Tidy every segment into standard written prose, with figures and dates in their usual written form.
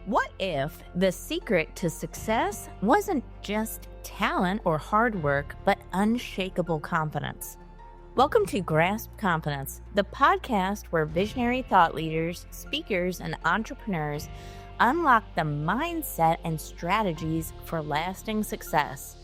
What if the secret to success wasn't just talent or hard work, but unshakable confidence? Welcome to Grasp Confidence, the podcast where visionary thought leaders, speakers, and entrepreneurs unlock the mindset and strategies for lasting success.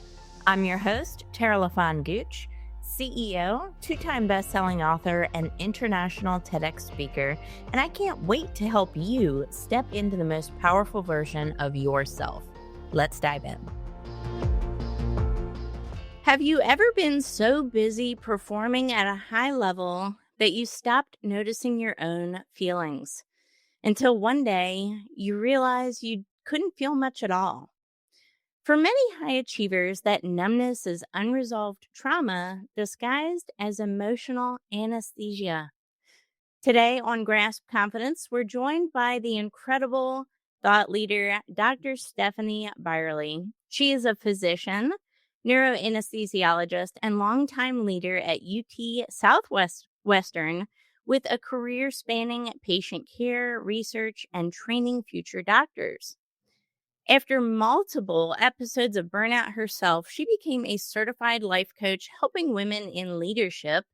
I'm your host, LaFon Gooch, CEO, two-time best-selling author, and international TEDx speaker, and I can't wait to help you step into the most powerful version of yourself. Let's dive in. Have you ever been so busy performing at a high level that you stopped noticing your own feelings until one day you realized you couldn't feel much at all? For many high achievers, that numbness is unresolved trauma disguised as emotional anesthesia. Today on Grasp Confidence, we're joined by the incredible thought leader, Dr. Stephanie Byerly. She is a physician, neuroanesthesiologist, and longtime leader at UT Southwestern with a career spanning patient care, research, and training future doctors. After multiple episodes of burnout herself, she became a certified life coach, helping women in leadership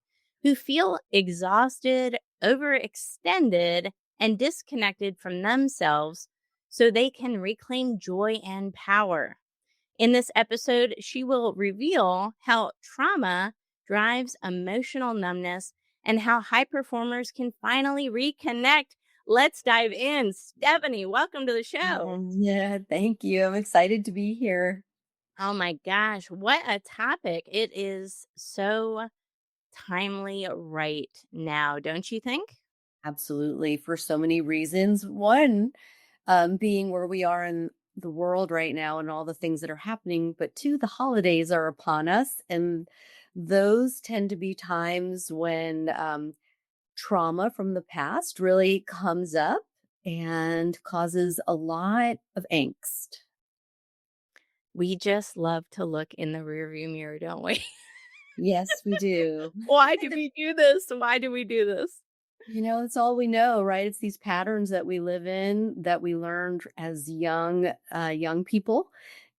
who feel exhausted, overextended, and disconnected from themselves so they can reclaim joy and power. In this episode, she will reveal how trauma drives emotional numbness and how high performers can finally reconnect. Let's dive in. Stephanie, welcome to the show. Yeah, thank you. I'm excited to be here. Oh my gosh, what a topic. It is so timely right now, don't you think? Absolutely, for so many reasons. One, being where we are in the world right now and all the things that are happening, but two, the holidays are upon us. And those tend to be times when trauma from the past really comes up and causes a lot of angst. We just love to look in the rearview mirror, don't we? Yes, we do. Why do we do this? Why do we do this? It's all we know, right? It's these patterns that we live in that we learned as young people,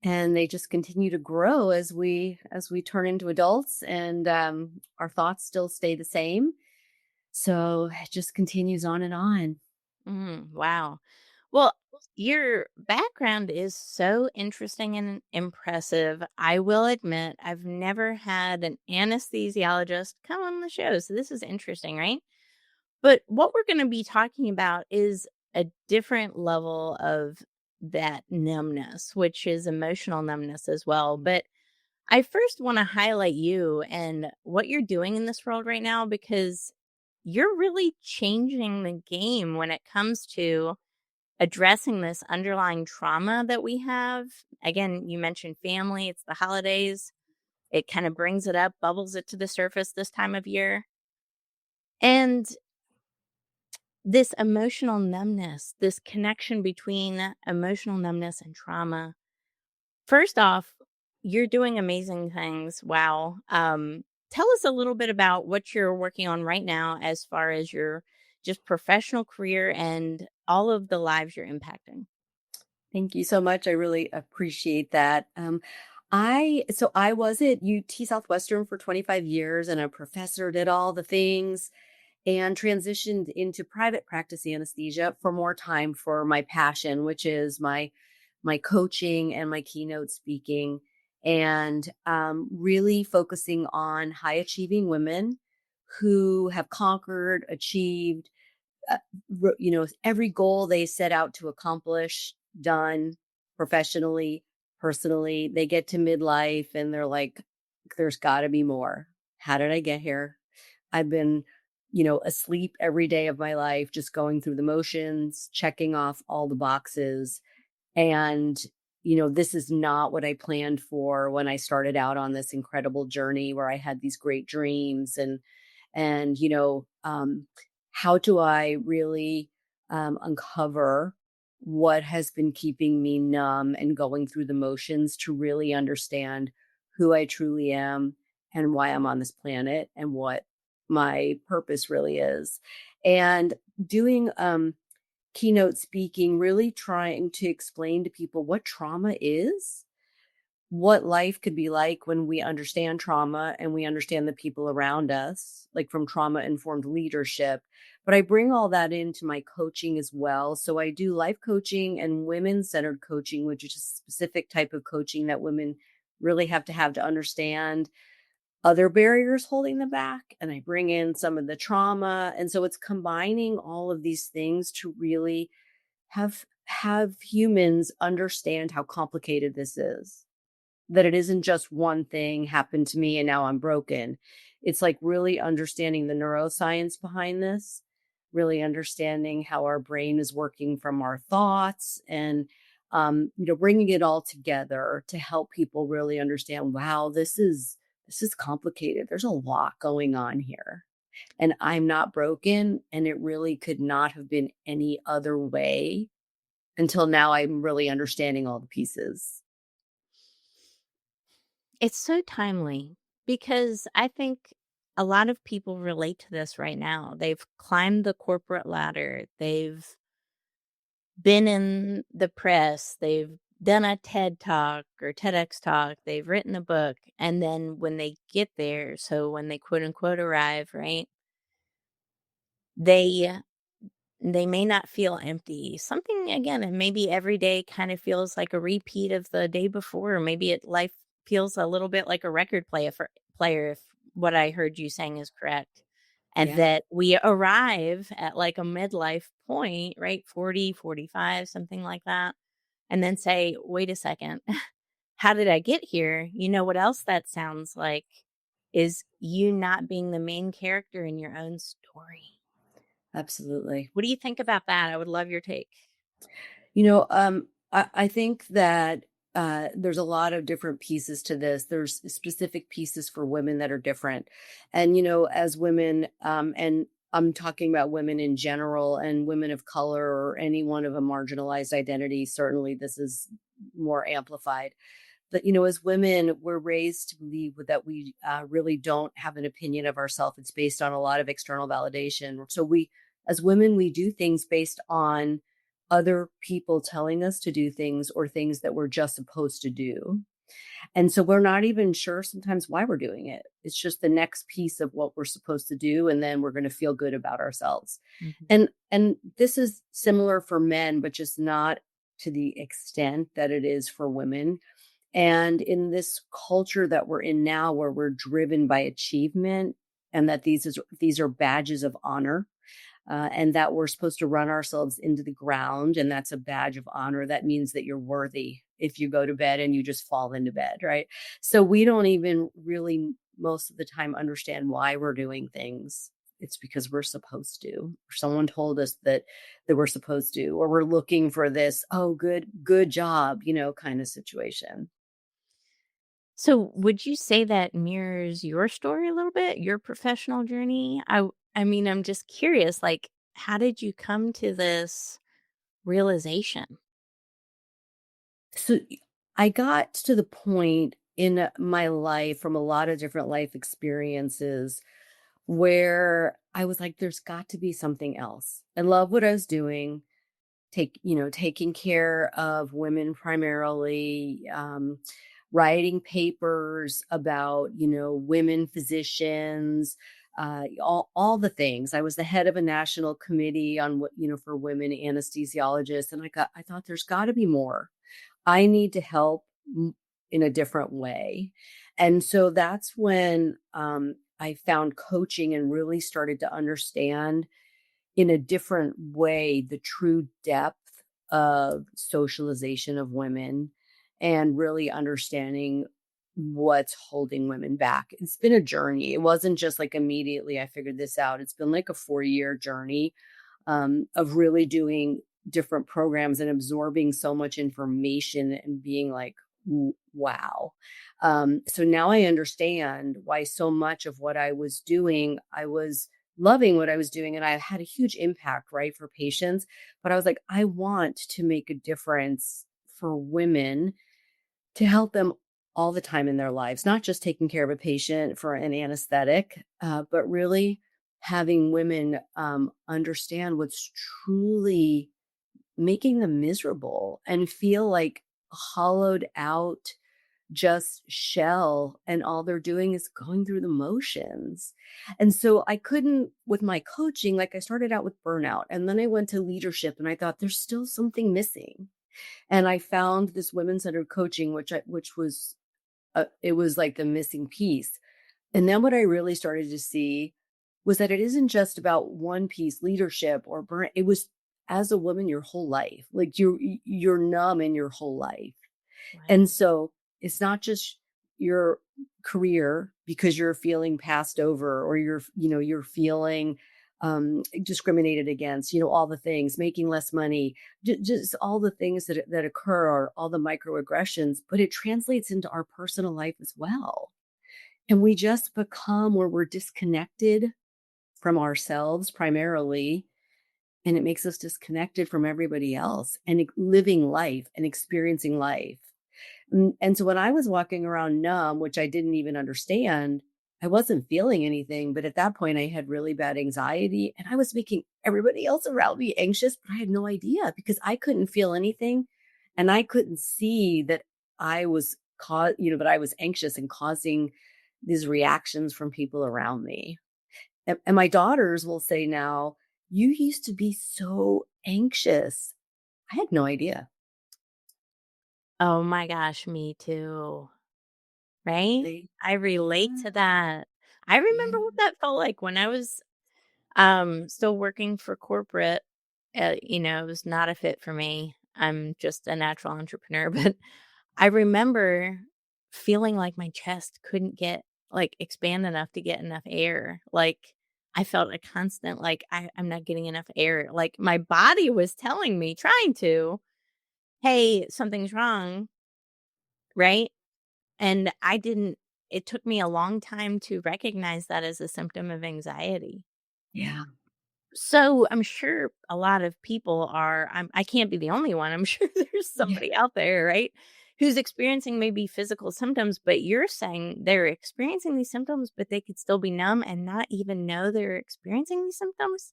and they just continue to grow as we turn into adults, and our thoughts still stay the same. So it just continues on and on. Wow. Well, your background is so interesting and impressive. I will admit, I've never had an anesthesiologist come on the show. So this is interesting, right? But what we're going to be talking about is a different level of that numbness, which is emotional numbness as well. But I first want to highlight you and what you're doing in this world right now, because you're really changing the game when it comes to addressing this underlying trauma that we have. Again, you mentioned family, it's the holidays. It kind of brings it up, bubbles it to the surface this time of year. And this emotional numbness, this connection between emotional numbness and trauma. First off, you're doing amazing things. Wow. Tell us a little bit about what you're working on right now as far as your just professional career and all of the lives you're impacting. Thank you so much. I really appreciate that. I was at UT Southwestern for 25 years and a professor, did all the things, and transitioned into private practice anesthesia for more time for my passion, which is my coaching and my keynote speaking, and really focusing on high achieving women who have conquered, achieved, every goal they set out to accomplish, done professionally, personally. They get to midlife and they're like, there's got to be more. How did I get here? I've been, asleep every day of my life, just going through the motions, checking off all the boxes. And, this is not what I planned for when I started out on this incredible journey where I had these great dreams and how do I really uncover what has been keeping me numb and going through the motions to really understand who I truly am and why I'm on this planet and what my purpose really is. And doing keynote speaking, really trying to explain to people what trauma is, what life could be like when we understand trauma and we understand the people around us, like from trauma informed leadership. But I bring all that into my coaching as well. So I do life coaching and women centered coaching, which is a specific type of coaching that women really have to understand other barriers holding them back. And I bring in some of the trauma. And so it's combining all of these things to really have humans understand how complicated this is, that it isn't just one thing happened to me and now I'm broken. It's like really understanding the neuroscience behind this, really understanding how our brain is working from our thoughts, and bringing it all together to help people really understand, wow, this is complicated. There's a lot going on here. And I'm not broken, and it really could not have been any other way until now I'm really understanding all the pieces. It's so timely because I think a lot of people relate to this right now. They've climbed the corporate ladder. They've been in the press. They've done a TED Talk or TEDx talk. They've written a book. And then when they get there, so when they quote unquote arrive, right? They they may not feel empty. Something again, and maybe every day kind of feels like a repeat of the day before. Or maybe life feels a little bit like a record player, if what I heard you saying is correct. And Yeah, that we arrive at like a midlife point, right? 40, 45, something like that. And then say, wait a second, how did I get here? You know what else that sounds like is you not being the main character in your own story. absolutely. What do you think about that? I would love your take. I think that there's a lot of different pieces to this. There's specific pieces for women that are different. And, as women, and I'm talking about women in general and women of color or anyone of a marginalized identity, certainly this is more amplified. But, as women, we're raised to believe that we really don't have an opinion of ourselves. It's based on a lot of external validation. So as women, we do things based on other people telling us to do things or things that we're just supposed to do. And so we're not even sure sometimes why we're doing it. It's just the next piece of what we're supposed to do. And then we're going to feel good about ourselves. Mhm. And this is similar for men, but just not to the extent that it is for women. And in this culture that we're in now, where we're driven by achievement, and that these are badges of honor, and that we're supposed to run ourselves into the ground, and that's a badge of honor. That means that you're worthy if you go to bed and you just fall into bed, right? So we don't even really most of the time understand why we're doing things. It's because we're supposed to, or someone told us that we're supposed to, or we're looking for this, oh, good job, kind of situation. So, would you say that mirrors your story a little bit, your professional journey? I mean, I'm just curious, like, how did you come to this realization? So I got to the point in my life from a lot of different life experiences where I was like, there's got to be something else. I love what I was doing, taking care of women primarily, writing papers about, women physicians, all the things. I was the head of a national committee on what, for women anesthesiologists. And I thought there's got to be more. I need to help in a different way. And so that's when I found coaching and really started to understand in a different way the true depth of socialization of women and really understanding what's holding women back. It's been a journey. It wasn't just like immediately I figured this out. It's been like a 4-year journey of really doing different programs and absorbing so much information and being like, wow. So now I understand why so much of what I was doing, I was loving what I was doing, and I had a huge impact, right, for patients. But I was like, I want to make a difference for women to help them all the time in their lives, not just taking care of a patient for an anesthetic, but really having women understand what's truly making them miserable and feel like a hollowed out just shell, and all they're doing is going through the motions. And so I couldn't, with my coaching, like I started out with burnout and then I went to leadership and I thought there's still something missing. And I found this women-centered coaching, which was it was like the missing piece. And then what I really started to see was that it isn't just about one piece, leadership or burn. It was, as a woman, your whole life. Like you're numb in your whole life. Right. And so it's not just your career because you're feeling passed over, or you're feeling discriminated against, all the things, making less money, just all the things that occur, or all the microaggressions, but it translates into our personal life as well. And we just become where we're disconnected from ourselves primarily, and it makes us disconnected from everybody else and living life and experiencing life. And so when I was walking around numb, which I didn't even understand, I wasn't feeling anything. But at that point, I had really bad anxiety and I was making everybody else around me anxious, but I had no idea because I couldn't feel anything. And I couldn't see that I was but I was anxious and causing these reactions from people around me. And my daughters will say now, "You used to be so anxious." I had no idea. Oh my gosh, me too. Right? They, I relate yeah, to that. I remember what yeah, that felt like when I was still working for corporate. It was not a fit for me. I'm just a natural entrepreneur, but I remember feeling like my chest couldn't get expand enough to get enough air. Like I felt a constant I'm not getting enough air. Like my body was telling me, trying to, hey, something's wrong, right? And I didn't it took me a long time to recognize that as a symptom of anxiety. yeah, So, I'm sure a lot of people I can't be the only one. I'm sure there's yeah. somebody out there, right, who's experiencing maybe physical symptoms, but you're saying they're experiencing these symptoms, but they could still be numb and not even know they're experiencing these symptoms?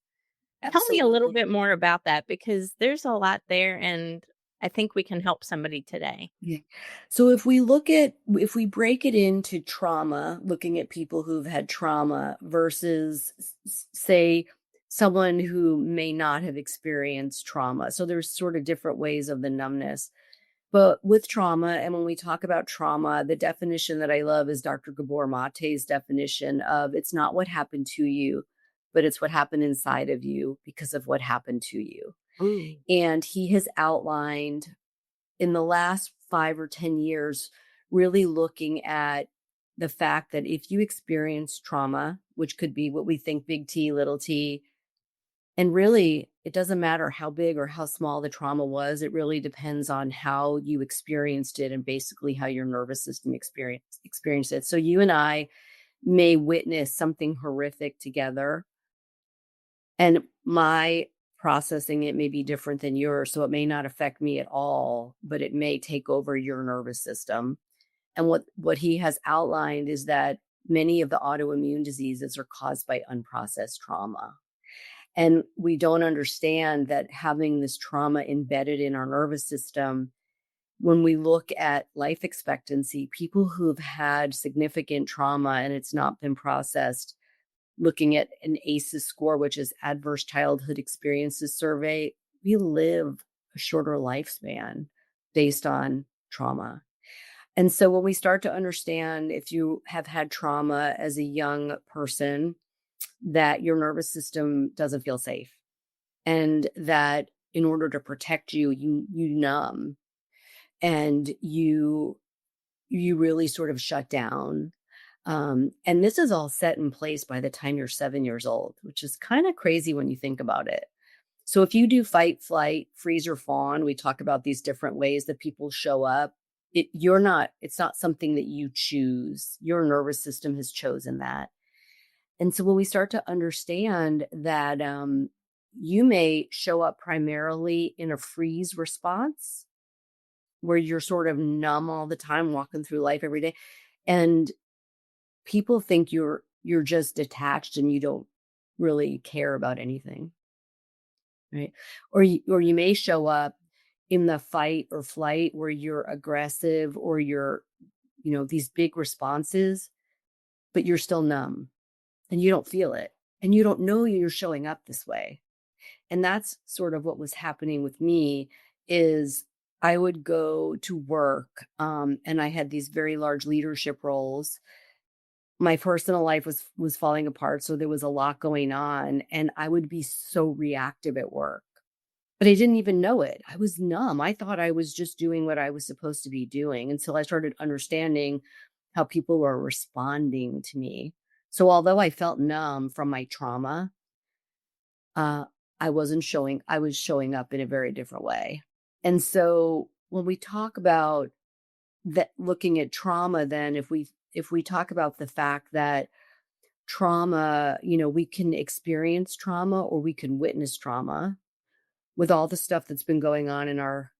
Tell me a little Absolutely. bit more about that because there's a lot there, and I think we can help somebody today. Yeah. So if we break it into trauma, looking at people who've had trauma versus say someone who may not have experienced trauma. So there's sort of different ways of the numbness. But with trauma, and when we talk about trauma, the definition that I love is Dr. Gabor Mate's definition of it's not what happened to you, but it's what happened inside of you because of what happened to you. Ooh. And he has outlined in the last 5 or 10 years, really looking at the fact that if you experience trauma, which could be what we think big T, little t, and really it doesn't matter how big or how small the trauma was, it really depends on how you experienced it and basically how your nervous system experienced it. So you and I may witness something horrific together, and my processing it may be different than yours. So it may not affect me at all, but it may take over your nervous system. And what he has outlined is that many of the autoimmune diseases are caused by unprocessed trauma. And we don't understand that having this trauma embedded in our nervous system, when we look at life expectancy, people who've had significant trauma and it's not been processed, looking at an ACEs score, which is Adverse Childhood Experiences Survey, we live a shorter lifespan based on trauma. And so when we start to understand, if you have had trauma as a young person, that your nervous system doesn't feel safe, and that in order to protect you, you numb, and you really sort of shut down. And this is all set in place by the time you're 7 years old, which is kind of crazy when you think about it. So if you do fight, flight, freeze, or fawn, we talk about these different ways that people show up. It's not something that you choose. Your nervous system has chosen that. And so when we start to understand that you may show up primarily in a freeze response where you're sort of numb all the time, walking through life every day. And people think you're just detached and you don't really care about anything. right? Or you may show up in the fight or flight where you're aggressive or you're, these big responses, but you're still numb and you don't feel it and you don't know you're showing up this way. And that's sort of what was happening with me is I would go to work, and I had these very large leadership roles. My personal life was falling apart, so there was a lot going on, and I would be so reactive at work. But I didn't even know it. I was numb. I thought I was just doing what I was supposed to be doing until I started understanding how people were responding to me. So although I felt numb from my trauma, uh, I was showing up in a very different way. And so when we talk about that, looking at trauma, then if we talk about the fact that trauma, we can experience trauma or we can witness trauma with all the stuff that's been going on in our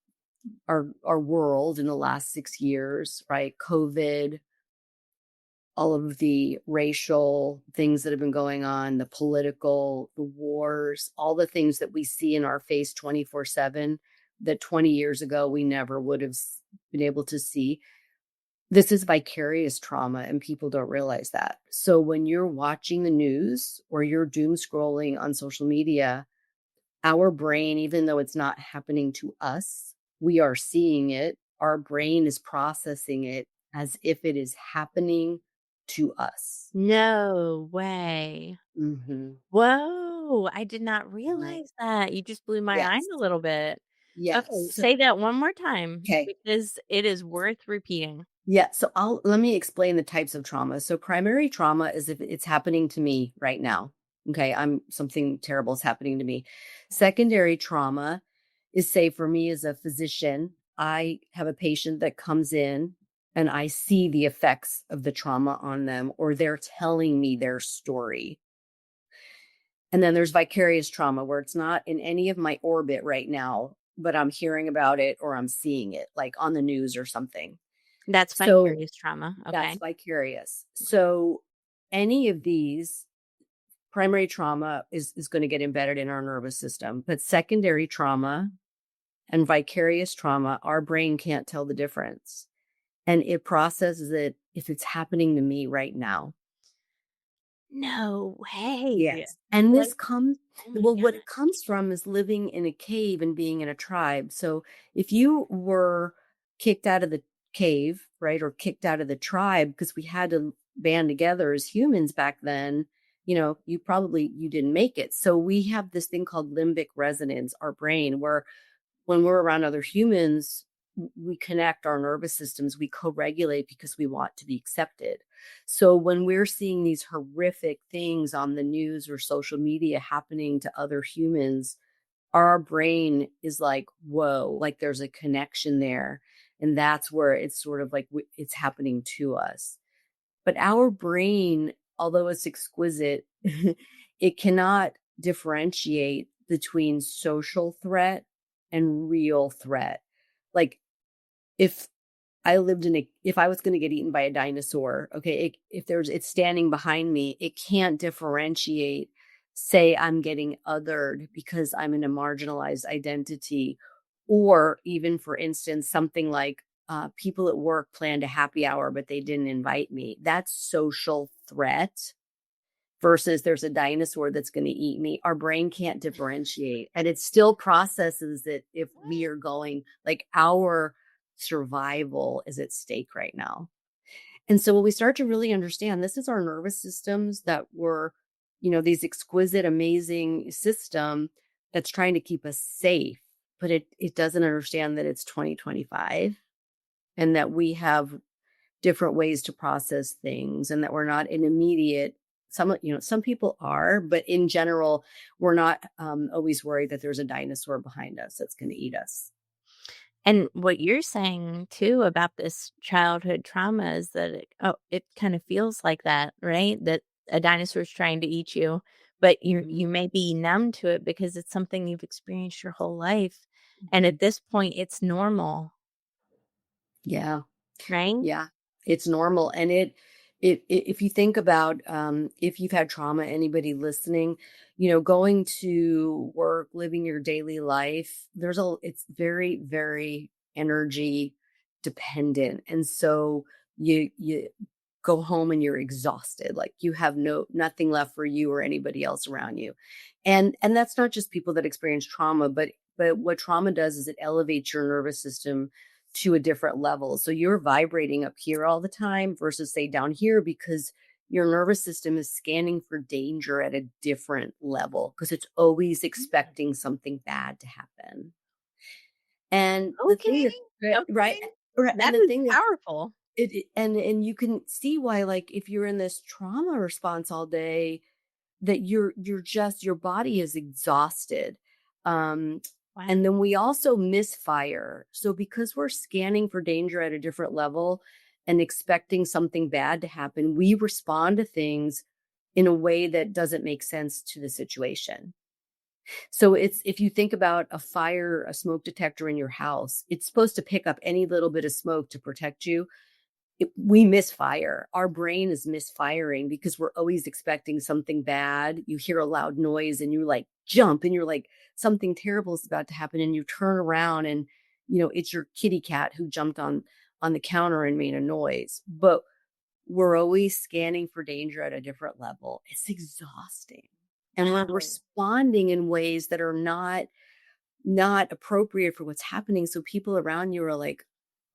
world in the last 6 years, right? COVID, all of the racial things that have been going on, the political, the wars, all the things that we see in our face 24/7 that 20 years ago we never would have been able to see. This is vicarious trauma, and people don't realize that. So when you're watching the news or you're doom scrolling on social media, our brain, even though it's not happening to us, we are seeing it. Our brain is processing it as if it is happening to us. No way. Mhm. Whoa, I did not Right. realize that. You just blew my mind Yes. a little bit. Okay, Yes. say that one more time Okay. because it is worth repeating. Yeah, so let me explain the types of trauma. So primary trauma is if it's happening to me right now. Okay, I'm something terrible is happening to me. Secondary trauma is, say, for me as a physician, I have a patient that comes in and I see the effects of the trauma on them or they're telling me their story. And then there's vicarious trauma where it's not in any of my orbit right now, but I'm hearing about it or I'm seeing it like on the news or something. That's So vicarious trauma. that's Okay. vicarious. So any of these, primary trauma is going to get embedded in our nervous system, but secondary trauma and vicarious trauma, our brain can't tell the difference. And it processes it if it's happening to me right now. No way. Yes. And this Like, comes, oh my well, what it gosh. comes from is living in a cave and being in a tribe. So if you were kicked out of the cave, right, or kicked out of the tribe because we had to band together as humans back then, you didn't make it. So we have this thing called limbic resonance, our brain, where when we're around other humans, we connect our nervous systems, we co-regulate because we want to be accepted. So when we're seeing these horrific things on the news or social media happening to other humans, our brain is like, whoa, like there's a connection there. And that's where it's sort of like it's happening to us. But our brain, although it's exquisite, it cannot differentiate between social threat and real threat. Like if if I was going to get eaten by a dinosaur, okay, if it's standing behind me, it can't differentiate. Say I'm getting othered because I'm in a marginalized identity, or even, for instance, something like people at work planned a happy hour, but they didn't invite me. That's social threat versus there's a dinosaur that's going to eat me. Our brain can't differentiate, and it still processes it if we are going like our survival is at stake right now. And so when we start to really understand this is our nervous systems that were, these exquisite, amazing system that's trying to keep us safe, but it doesn't understand that it's 2025 and that we have different ways to process things and that we're not an immediate some people are, but in general, we're not always worried that there's a dinosaur behind us that's going to eat us. And what you're saying too about this childhood trauma is that it kind of feels like that, right? That a dinosaur's trying to eat you, but you Mhm. may be numb to it because it's something you've experienced your whole life. And Mhm. at this point, it's normal, Yeah. right? Yeah, it's normal, and it if you think about, if you've had trauma, anybody listening, going to work, living your daily life, it's very, very energy dependent. And so you go home and you're exhausted, like you have nothing left for you or anybody else around you. And that's not just people that experience trauma, but what trauma does is it elevates your nervous system to a different level. So you're vibrating up here all the time versus say down here, because your nervous system is scanning for danger at a different level because it's always Mm. expecting something bad to happen. And the thing Okay. that right, Okay. right, and That the is thing that powerful. and you can see why, like, if you're in this trauma response all day, that you're just your body is exhausted. Um, Wow. and then we also misfire. So because we're scanning for danger at a different level and expecting something bad to happen, we respond to things in a way that doesn't make sense to the situation. So it's if you think about a fire, a smoke detector in your house, it's supposed to pick up any little bit of smoke to protect you. We misfire. Our brain is misfiring because we're always expecting something bad. You hear a loud noise and you like jump and you're like, something terrible is about to happen. And you turn around and, it's your kitty cat who jumped on the counter and made a noise. But we're always scanning for danger at a different level. It's exhausting. And we're Wow. responding in ways that are not appropriate for what's happening. So people around you are like,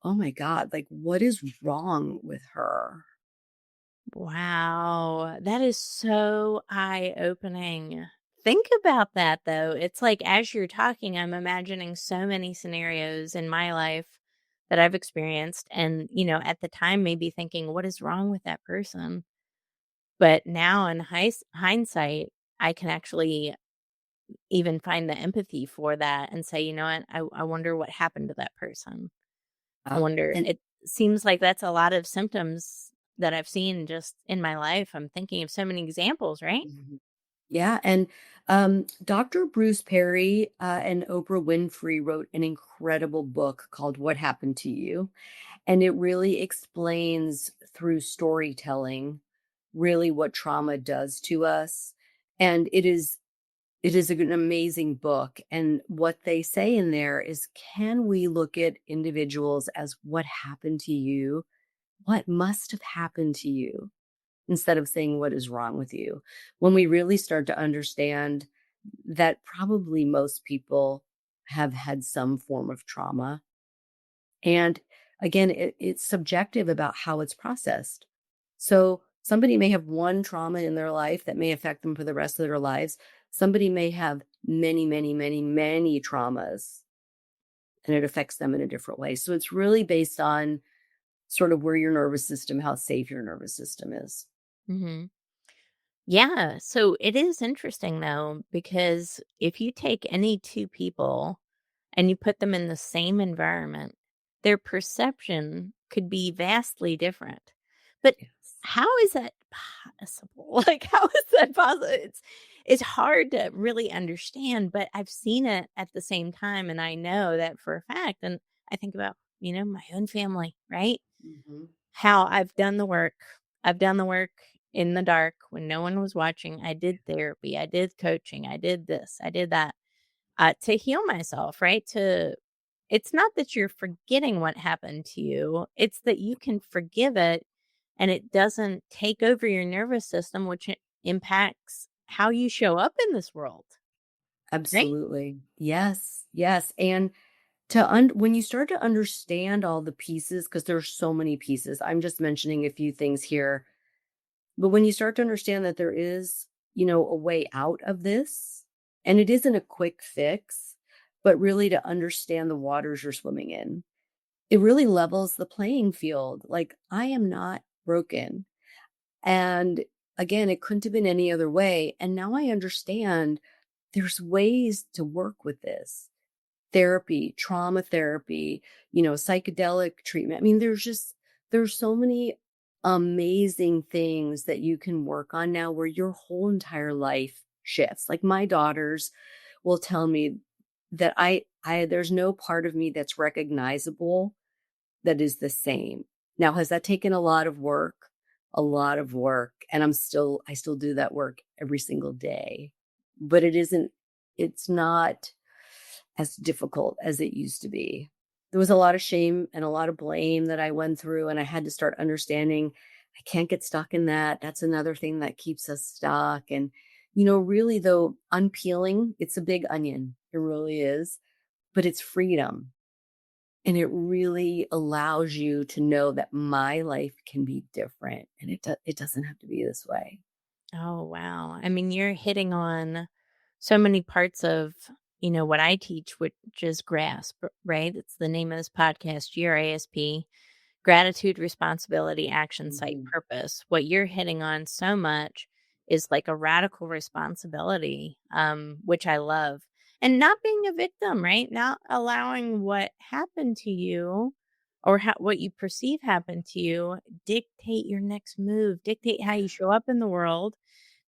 oh my God, like what is wrong with her? Wow. That is so eye-opening. Think about that though. It's like as you're talking, I'm imagining so many scenarios in my life that I've experienced and, at the time maybe thinking, what is wrong with that person? But now in hindsight, I can actually even find the empathy for that and say, you know what? I wonder what happened to that person. I Uh, wonder, and it seems like that's a lot of symptoms that I've seen just in my life. I'm thinking of so many examples, right? Mhm. Yeah, and Dr. Bruce Perry and Oprah Winfrey wrote an incredible book called "What Happened to You," and it really explains through storytelling really what trauma does to us. And it is an amazing book. And what they say in there is, can we look at individuals as what happened to you? What must have happened to you? Instead of saying what is wrong with you. When we really start to understand that probably most people have had some form of trauma. And again, it's subjective about how it's processed. So somebody may have one trauma in their life that may affect them for the rest of their lives. Somebody may have many, many, many, many traumas and it affects them in a different way. So it's really based on sort of where your nervous system, how safe your nervous system is. Hmm. Yeah. So it is interesting though, because if you take any two people and you put them in the same environment, their perception could be vastly different. But Yes. how is that possible? Like, how is that possible? It's hard to really understand, but I've seen it at the same time, and I know that for a fact. And I think about my own family, right? Mhm. How I've done the work. I've done the work in the dark when no one was watching. I did therapy. I did coaching. I did this. I did that to heal myself, right? It's not that you're forgetting what happened to you, it's that you can forgive it and it doesn't take over your nervous system, which impacts how you show up in this world, right? Absolutely. Yes, yes, and when you start to understand all the pieces, because there's so many pieces, I'm just mentioning a few things here, but when you start to understand that there is, a way out of this, and it isn't a quick fix, but really to understand the waters you're swimming in, it really levels the playing field. Like, I am not broken. And again, it couldn't have been any other way. And now I understand there's ways to work with this therapy, trauma therapy, psychedelic treatment. I mean, there's so many amazing things that you can work on now where your whole entire life shifts. Like my daughters will tell me that I there's no part of me that's recognizable that is the same. Now, has that taken a lot of work? a lot of work, and I still do that work every single day. But it's not as difficult as it used to be. There was a lot of shame and a lot of blame that I went through, and I had to start understanding I can't get stuck in that. That's another thing that keeps us stuck. And, really though, unpeeling, it's a big onion. It really is, but it's freedom. And it really allows you to know that my life can be different and it doesn't have to be this way. Oh, wow. I mean, you're hitting on so many parts of, what I teach, which is grasp, right? It's the name of this podcast, GRASP, gratitude, responsibility, action, site, Mhm. purpose. What you're hitting on so much is like a radical responsibility, which I love. And not being a victim, right? Not allowing what happened to you or what you perceive happened to you dictate your next move, dictate how you show up in the world.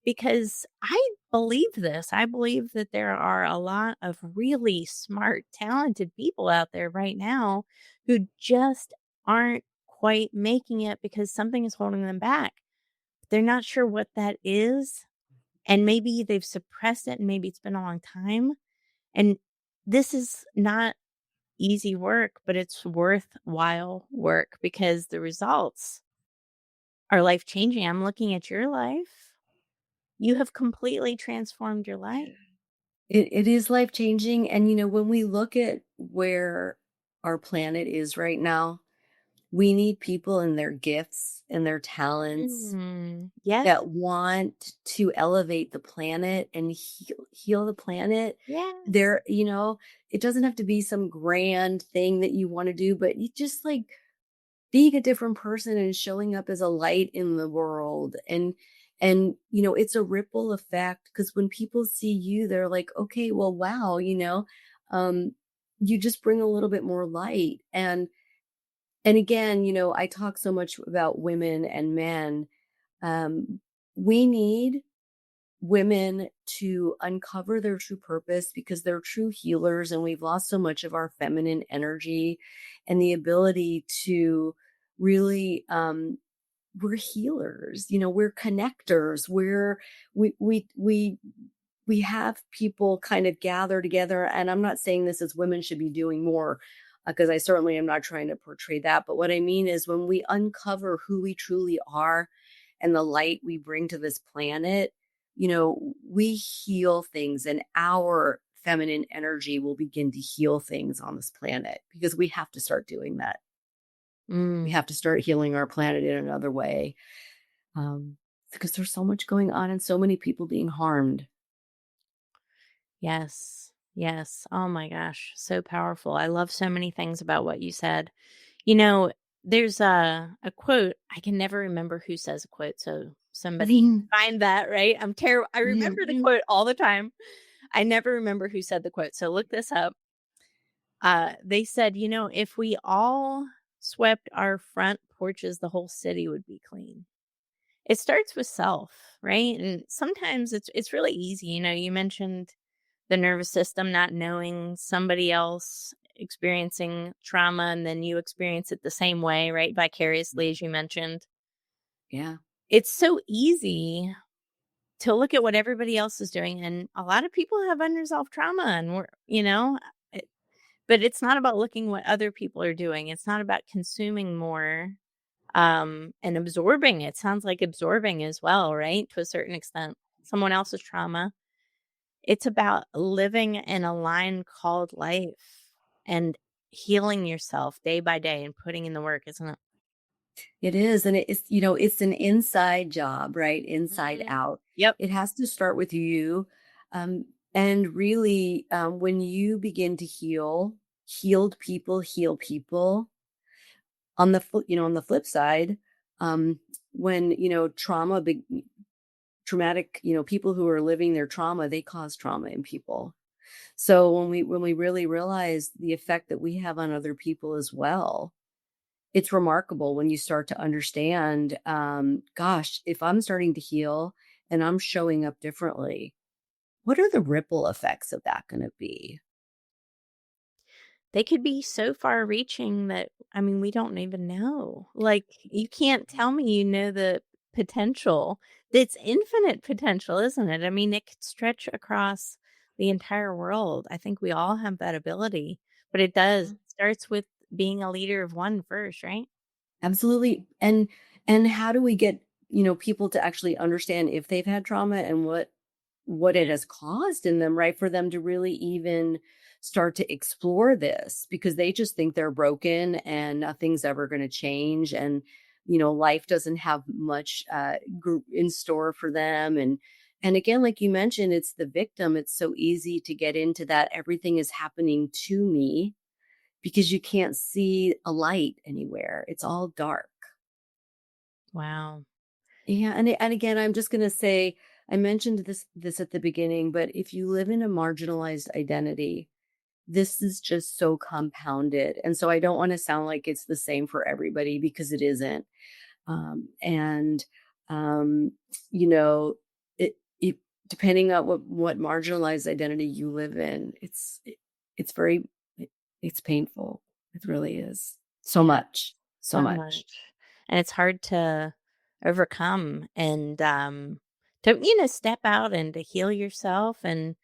Because I believe this. I believe that there are a lot of really smart, talented people out there right now who just aren't quite making it because something is holding them back. They're not sure what that is. And maybe they've suppressed it and maybe it's been a long time. And this is not easy work, but it's worthwhile work because the results are life changing. I'm looking at your life. You have completely transformed your life. It is life changing. And, when we look at where our planet is right now, we need people and their gifts and their talents Yes, that want to elevate the planet and heal the planet. yes. There, it doesn't have to be some grand thing that you want to do, but you just like being a different person and showing up as a light in the world. And it's a ripple effect because when people see you, they're like, okay, well, wow, um, you just bring a little bit more light. And again, I talk so much about women and men. We need women to uncover their true purpose because they're true healers, and we've lost so much of our feminine energy and the ability to really we're healers, we're connectors, we we have people kind of gather together. And I'm not saying this as women should be doing more, because I certainly am not trying to portray that. But what I mean is when we uncover who we truly are and the light we bring to this planet, we heal things, and our feminine energy will begin to heal things on this planet because we have to start doing that. We Mm, have to start healing our planet in another way, because there's so much going on and so many people being harmed. yes, yes. Oh my gosh, so powerful. I love so many things about what you said. You know, there's a quote. I can never remember who says a quote, so somebody Mhm. find that, right? I'm terrible. I remember the Mhm. quote all the time. I never remember who said the quote, so look this up. They said, if we all swept our front porches, the whole city would be clean. It starts with self, right? And sometimes it's really easy. You mentioned the nervous system not knowing somebody else experiencing trauma and then you experience it the same way, right? Vicariously, as you mentioned. Yeah. It's so easy to look at what everybody else is doing. And a lot of people have unresolved trauma and it- but it's not about looking what other people are doing. It's not about consuming more and absorbing. It sounds like absorbing as well, right? To a certain extent, someone else's trauma. It's about living in a line called life and healing yourself day by day and putting in the work, isn't it? It is, and it's an inside job, right? Inside Mhm. out. Yep. It has to start with you, and really, when you begin to heal, healed people heal people. On the flip side, when traumatic, people who are living their trauma, they cause trauma in people. So when we really realize the effect that we have on other people as well, it's remarkable when you start to understand, gosh, if I'm starting to heal and I'm showing up differently, what are the ripple effects of that going to be? They could be so far reaching that, I mean, we don't even know. Like, you can't tell me the potential that's infinite potential, isn't it? I mean, it could stretch across the entire world. I think we all have that ability, but it does. Yeah. It starts with being a leader of one first, right? Absolutely. And how do we get, people to actually understand if they've had trauma and what it has caused in them, right? For them to really even start to explore this because they just think they're broken and nothing's ever going to change. And, life doesn't have much in store for them. And again, like you mentioned, it's the victim. It's so easy to get into that. Everything is happening to me because you can't see a light anywhere. It's all dark. Wow. Yeah, and again, I'm just gonna say, I mentioned this at the beginning, but if you live in a marginalized identity, this is just so compounded. And so I don't want to sound like it's the same for everybody because it isn't. And um, you know, it depending on what marginalized identity you live in, it's very it, it's painful. It really is. So Yeah, much. So so much. much. And it's hard to overcome and to step out and to heal yourself. And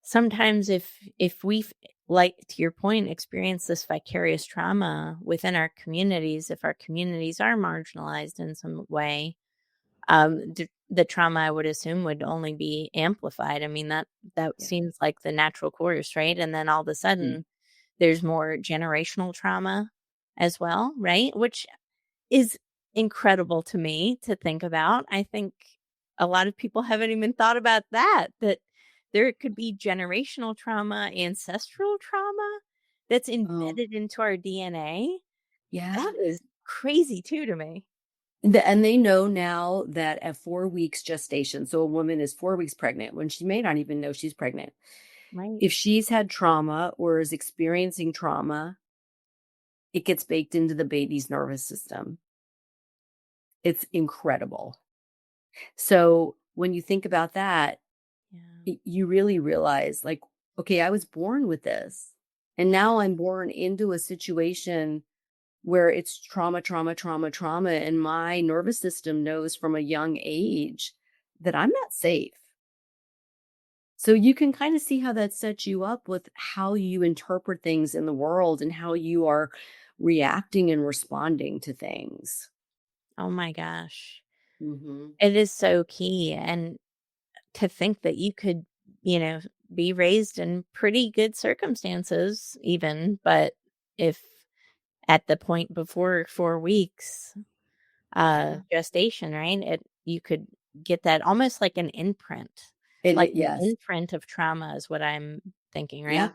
sometimes if we've, like to your point, experience this vicarious trauma within our communities, if our communities are marginalized in some way, the trauma, I would assume, would only be amplified. I mean, that Yeah. seems like the natural course, right? And then all of a Mm. sudden there's more generational trauma as well, right? Which is incredible to me to think about. I think a lot of people haven't even thought about that there could be generational trauma, ancestral trauma that's Oh, embedded into our DNA. yeah. That is crazy too to me. And they know now that at 4 weeks gestation, so a woman is 4 weeks pregnant when she may not even know she's pregnant. Right. If she's had trauma or is experiencing trauma, it gets baked into the baby's nervous system. It's incredible. So when you think about that, Yeah. you really realize, like, okay, I was born with this. And now I'm born into a situation where it's trauma, trauma, trauma, trauma. And my nervous system knows from a young age that I'm not safe. So you can kind of see how that sets you up with how you interpret things in the world and how you are reacting and responding to things. Oh my gosh. Hmm. It is so key. And to think that you could, you know, be raised in pretty good circumstances, even, but if at the point before 4 weeks Yeah. gestation, right? You could get that almost like an imprint. Like an Yes. imprint of trauma is what I'm thinking, Yeah. right?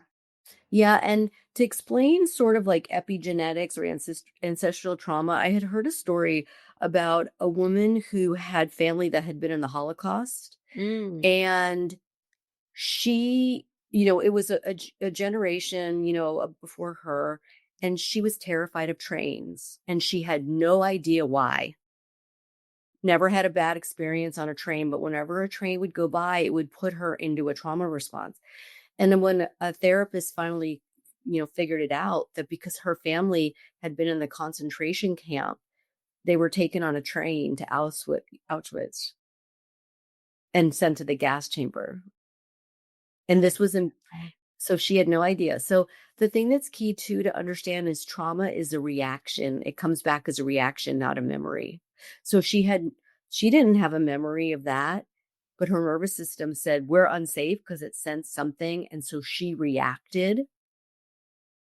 Yeah. And to explain sort of like epigenetics or ancestral trauma, I had heard a story about a woman who had family that had been in the Holocaust. Mm. And she, it was a generation, before her, and she was terrified of trains and she had no idea why. Never had a bad experience on a train, but whenever a train would go by, it would put her into a trauma response. And then when a therapist finally, figured it out that because her family had been in the concentration camp, they were taken on a train to Auschwitz and sent to the gas chamber. And this was in So she had no idea. So the thing that's key too to understand is trauma is a reaction. It comes back as a reaction, not a memory. So she didn't have a memory of that, but her nervous system said we're unsafe because it sensed something. And so she reacted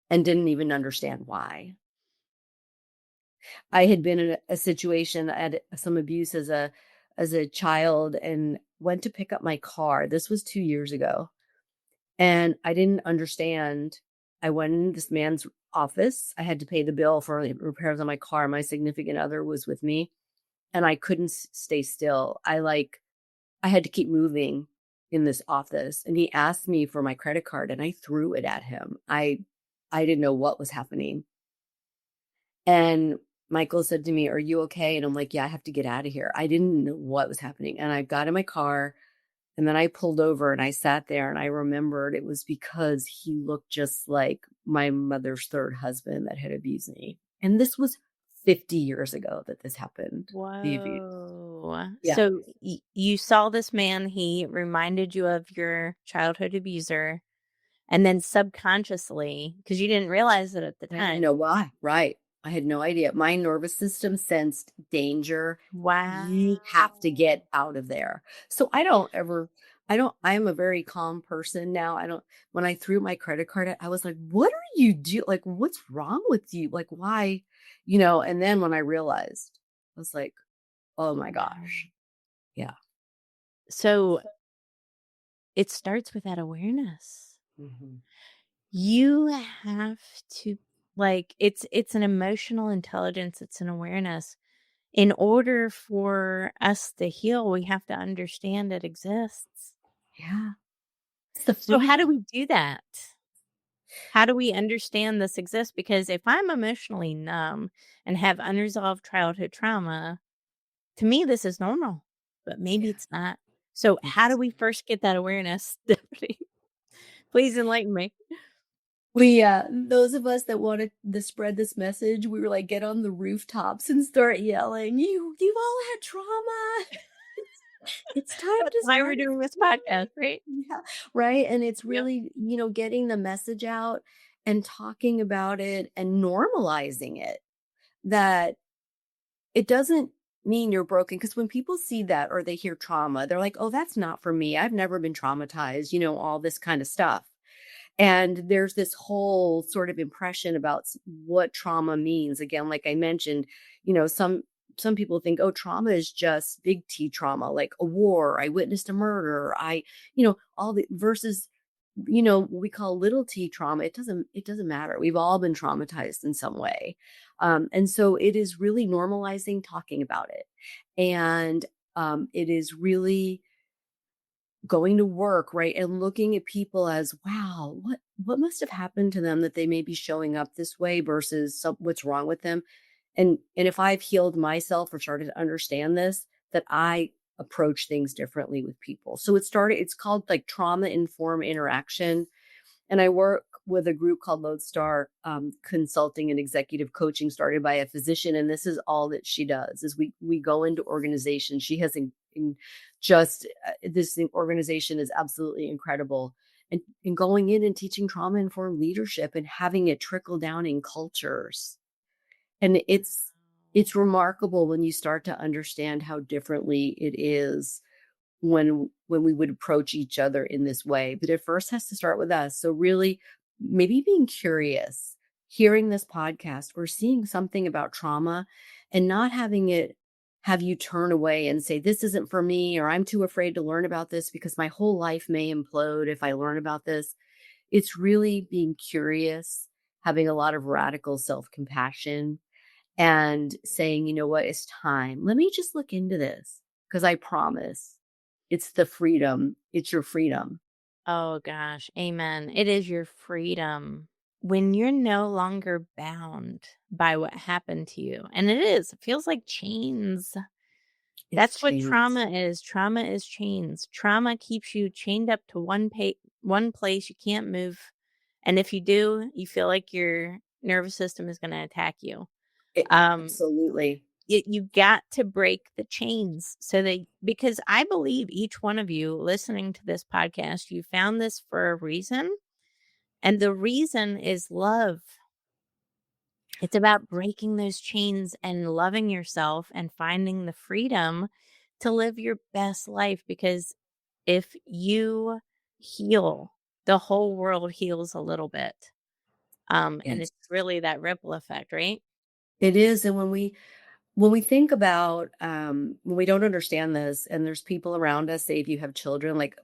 and didn't even understand why. I had been in a situation, I had some abuse as a child and went to pick up my car. This was 2 years ago. And I didn't understand. I went in this man's office. I had to pay the bill for the repairs on my car. My significant other was with me, and I couldn't stay still. I had to keep moving in this office, and he asked me for my credit card, and I threw it at him. I didn't know what was happening. And Michael said to me, "Are you okay?" And I'm like, "Yeah, I have to get out of here." I didn't know what was happening. And I got in my car and then I pulled over and I sat there and I remembered it was because he looked just like my mother's third husband that had abused me. And this was 50 years ago that this happened, the abuse. Whoa. Yeah. So you saw this man, he reminded you of your childhood abuser, and then subconsciously, because you didn't realize it at the I didn't time. know why. Right. I had no idea. My nervous system sensed danger. You have to Wow. get out of there. So I am a very calm person now. When I threw my credit card, I was like, what are you do? Like, what's wrong with you? Like, why? And then when I realized, I was like, oh my Wow. gosh. Yeah. So it starts with that awareness. Mhm. You have to, like, it's an emotional intelligence, it's an awareness. In order for us to heal, we have to understand it exists. Yeah. It's the So how do freedom. we do that? How do we understand this exists? Because if I'm emotionally numb and have unresolved childhood trauma, to me this is normal, but maybe Yeah. it's not. So how do It's we first get that awareness, Stephanie? Please enlighten me. those of us that wanted to spread this message, we were like, get on the rooftops and start yelling, you've all had trauma. It's time That's to why start we're doing this podcast, right? exploring. Yeah. Right. And it's Yep. really, getting the message out and talking about it and normalizing it, that it doesn't mean you're broken. Because when people see that or they hear trauma, they're like, oh, that's not for me. I've never been traumatized, all this kind of stuff. And there's this whole sort of impression about what trauma means. Again, like I mentioned, some people think, oh, trauma is just big T trauma, like a war. I witnessed a murder. All the versus, what we call little T trauma. It doesn't matter. We've all been traumatized in some way, and so it is really normalizing talking about it, and it is really going to work, right? And looking at people as, wow, what must have happened to them that they may be showing up this way versus what's wrong with them. And if I've healed myself or started to understand this, that I approach things differently with people. So it's called like trauma informed interaction. And I work with a group called Lodestar Consulting and Executive Coaching, started by a physician. And this is all that she does: is we go into organizations. She has just this organization is absolutely incredible. And going in and teaching trauma informed leadership and having it trickle down in cultures. And it's remarkable when you start to understand how differently it is when we would approach each other in this way. But it first has to start with us. So really maybe being curious, hearing this podcast or seeing something about trauma and not having it have you turn away and say, this isn't for me, or I'm too afraid to learn about this because my whole life may implode if I learn about this. It's really being curious, having a lot of radical self-compassion and saying, you know what, it's time. Let me just look into this because I promise it's the freedom. It's your freedom. Oh gosh, amen. It is your freedom when you're no longer bound by what happened to you. And it feels like chains. It's That's what chains. trauma is. Trauma is chains. Trauma keeps you chained up to one place. You can't move. And if you do, you feel like your nervous system is going to attack you. Um, Absolutely. you got to break the chains so that, because I believe each one of you listening to this podcast, you found this for a reason. And the reason is love. It's about breaking those chains and loving yourself and finding the freedom to live your best life. Because if you heal, the whole world heals a little bit. And Yes, it's really that ripple effect, right? it is. And when we think about when we don't understand this, and there's people around us, say if you have children, like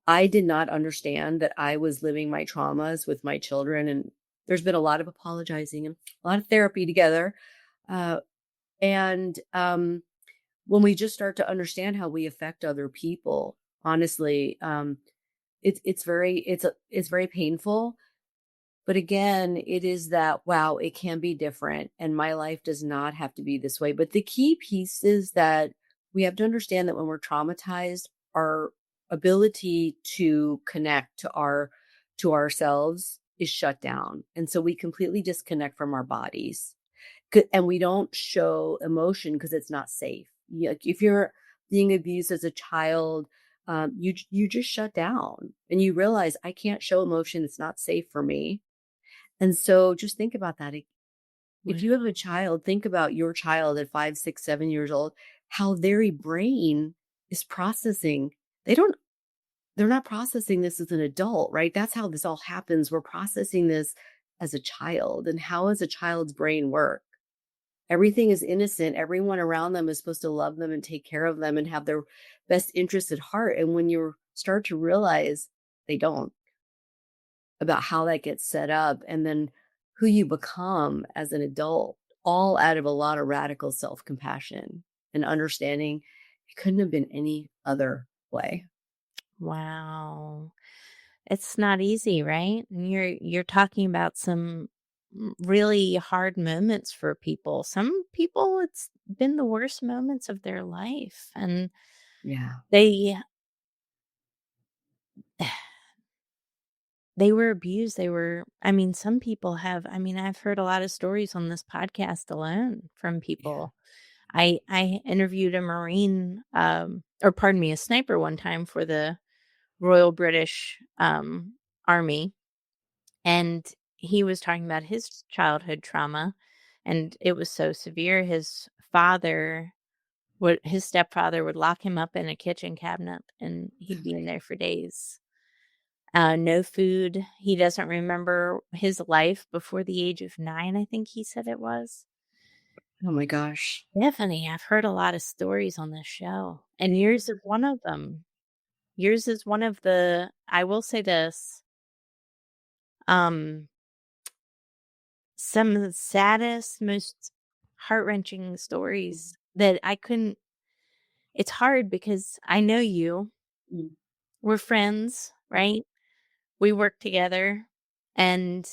I did not understand that I was living my traumas with my children. And there's been a lot of apologizing and a lot of therapy together. Uh, and when we just start to understand how we affect other people, honestly, it's very painful. But again, it is that, wow, it can be different. And my life does not have to be this way. But the key piece is that we have to understand that when we're traumatized, our ability to connect to ourselves is shut down. And so we completely disconnect from our bodies. And we don't show emotion because it's not safe. Like if you're being abused as a child, you just shut down and you realize I can't show emotion. It's not safe for me. And so just think about that. If Wow. you have a child, think about your child at 5, 6, 7 years old, how their brain is processing. They don't they're not processing this as an adult, right? That's how this all happens. We're processing this as a child. And how does a child's brain work? Everything is innocent. Everyone around them is supposed to love them and take care of them and have their best interests at heart. And when you start to realize they don't, about how that gets set up and then who you become as an adult, all out of a lot of radical self compassion and understanding it couldn't have been any other way. Wow. It's not easy, right? And you're talking about some really hard moments for people. Some people, it's been the worst moments of their life, and Yeah. they they were abused. They were I mean, some people have I mean, I've heard a lot of stories on this podcast alone from Yeah. people. I interviewed a Marine, or pardon me, a sniper one time for the Royal British Army. And he was talking about his childhood trauma, and it was so severe. His stepfather would lock him up in a kitchen cabinet, and he'd be in there for days. No food. He doesn't remember his life before the age of 9, I think he said it was. Oh my gosh. Definitely, I've heard a lot of stories on this show, and yours is one of them. Yours is one of the I will say this, um, some of the saddest, most heart-wrenching stories that I couldn't it's hard because I know you. Mm. We're friends, right? We work together, and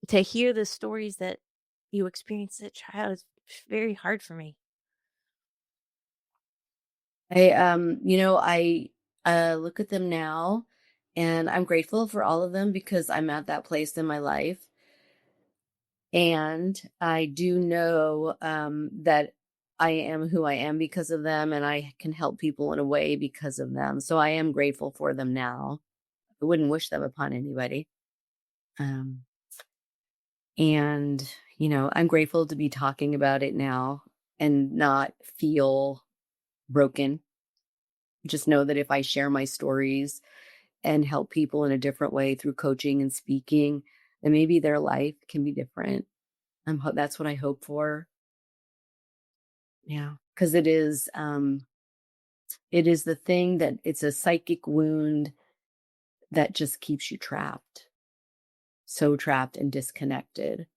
to hear the stories that you experienced as a child is very hard for me. I look at them now and I'm grateful for all of them because I'm at that place in my life. And I do know that I am who I am because of them and I can help people in a way because of them. So I am grateful for them now. I wouldn't wish them upon anybody. Um, and I'm grateful to be talking about it now and not feel broken. Just know that if I share my stories and help people in a different way through coaching and speaking, then maybe their life can be different. That's what I hope for. Yeah, because it is the thing that it's a psychic wound that just keeps you trapped, so trapped and disconnected.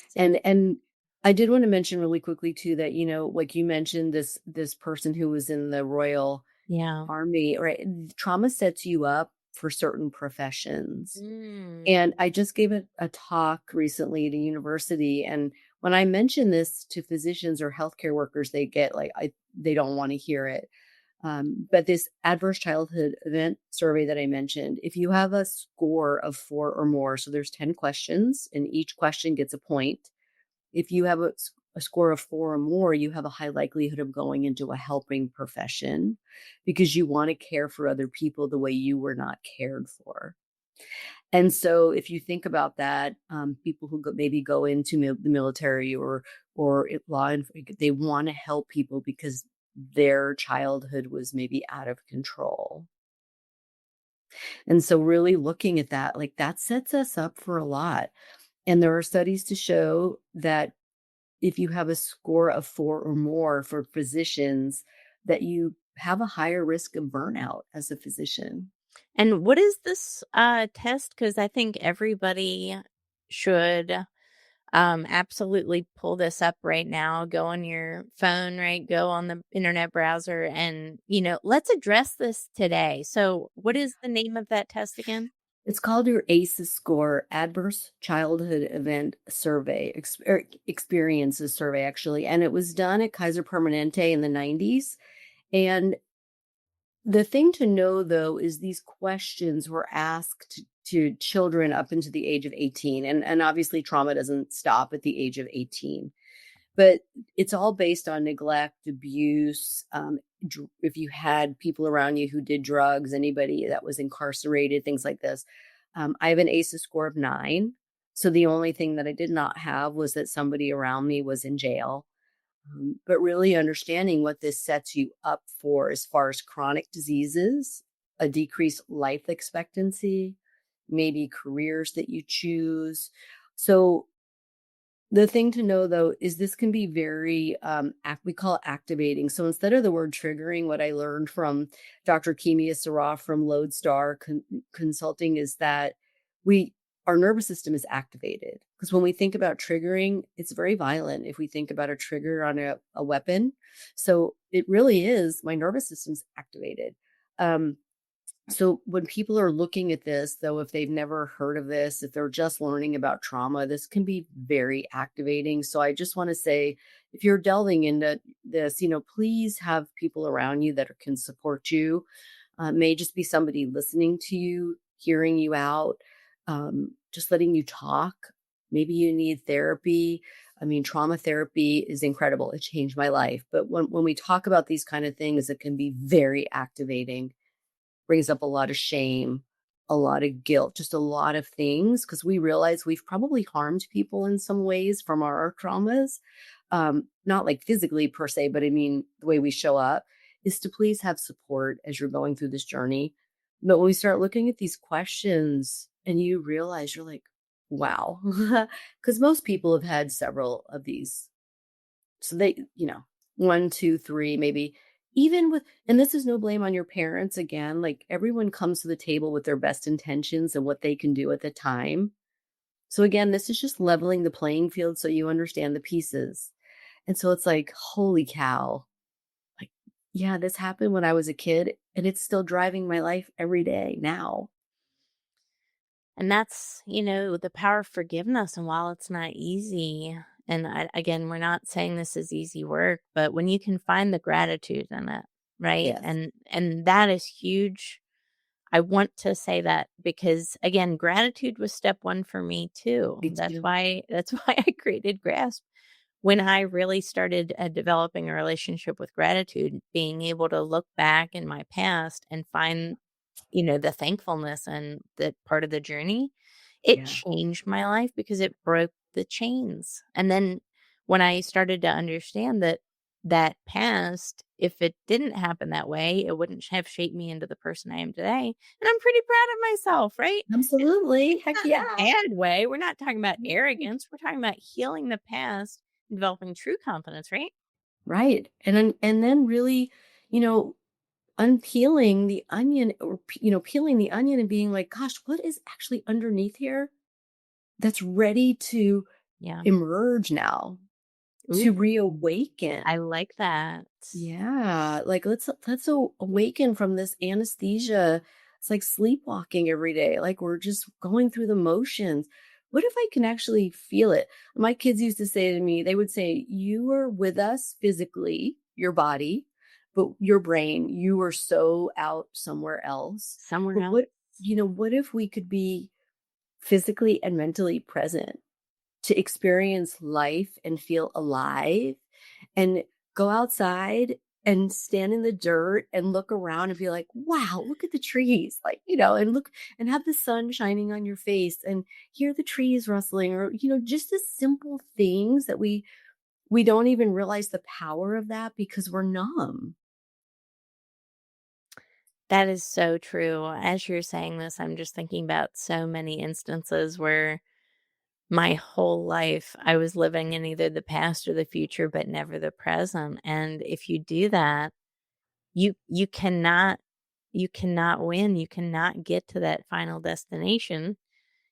So And I did want to mention really quickly too that like you mentioned this person who was in the Royal yeah. Army, right? Trauma sets you up for certain professions. Mm. And I just gave a talk recently at a university. And when I mention this to physicians or healthcare workers, they get like, they don't want to hear it. But this adverse childhood event survey that I mentioned, if you have a score of 4 or more, so there's 10 questions and each question gets a point. If you have a score of 4 or more, you have a high likelihood of going into a helping profession because you want to care for other people the way you were not cared for. And so if you think about that, people who maybe go into the military or law, they want to help people because their childhood was maybe out of control. And so really looking at that, like that sets us up for a lot. And there are studies to show that if you have a score of 4 or more for physicians, that you have a higher risk of burnout as a physician. And what is this test? Because I think everybody should absolutely pull this up right now. Go on your phone, right? Go on the internet browser and, let's address this today. So, what is the name of that test again? It's called your ACEs score, Adverse Childhood Event Survey, Experiences Survey, actually. And it was done at Kaiser Permanente in the 90s. And the thing to know, though, is these questions were asked to children up into the age of 18. And obviously, trauma doesn't stop at the age of 18. But it's all based on neglect, abuse. If you had people around you who did drugs, anybody that was incarcerated, things like this. I have an ACEs score of 9. So the only thing that I did not have was that somebody around me was in jail. But really understanding what this sets you up for as far as chronic diseases, a decreased life expectancy, maybe careers that you choose. So the thing to know though is this can be very we call it activating. So instead of the word triggering, what I learned from Dr. Kimia Saraf from Lodestar Consulting is that we our nervous system is activated. Because when we think about triggering, it's very violent if we think about a trigger on a weapon. So it really is my nervous system's activated. Um, so when people are looking at this, though, if they've never heard of this, if they're just learning about trauma, this can be very activating. So I just want to say, if you're delving into this, please have people around you that can support you. It may just be somebody listening to you, hearing you out, just letting you talk. Maybe you need therapy. I mean, trauma therapy is incredible. It changed my life. But when we talk about these kind of things, it can be very activating, brings up a lot of shame, a lot of guilt, just a lot of things because we realize we've probably harmed people in some ways from our traumas. Not like physically per se, but I mean, the way we show up is to please have support as you're going through this journey. But when we start looking at these questions and you realize you're like, wow, because most people have had several of these. So they, 1, 2, 3, maybe even with, and this is no blame on your parents. Again, like everyone comes to the table with their best intentions and what they can do at the time. So again, this is just leveling the playing field so you understand the pieces. And so it's like, holy cow, like, yeah, this happened when I was a kid and it's still driving my life every day now. And that's, the power of forgiveness. And while it's not easy, and again, we're not saying this is easy work, but when you can find the gratitude in it, right? Yes. And that is huge. I want to say that because again, gratitude was step one for me too. Me That's too. why that's why I created Grasp. When I really started developing a relationship with gratitude, being able to look back in my past and find the thankfulness and that part of the journey, it Yeah. changed my life because it broke the chains. And then when I started to understand that past, if it didn't happen that way, it wouldn't have shaped me into the person I am today. And I'm pretty proud of myself, right? It's Absolutely. Heck not in a yeah. bad way. We're not talking about No. arrogance. We're talking about healing the past, developing true confidence, right? Right. And then really, you know, unpeeling the onion or peeling the onion and being like, gosh, what is actually underneath here that's ready to Yeah. emerge now, Ooh, to reawaken. I like that. Yeah, like let's awaken from this anesthesia. It's like sleepwalking every day. Like we're just going through the motions. What if I can actually feel it? My kids used to say to me, they would say, "You are with us physically, your body, but your brain, you are so out somewhere else." Somewhere But else. what if we could be physically and mentally present to experience life and feel alive and go outside and stand in the dirt and look around and be like, wow, look at the trees. Like, and look and have the sun shining on your face and hear the trees rustling or, just the simple things that we don't even realize the power of that because we're numb. That is so true. As you're saying this, I'm just thinking about so many instances where my whole life I was living in either the past or the future, but never the present. And if you do that, you cannot win. You cannot get to that final destination.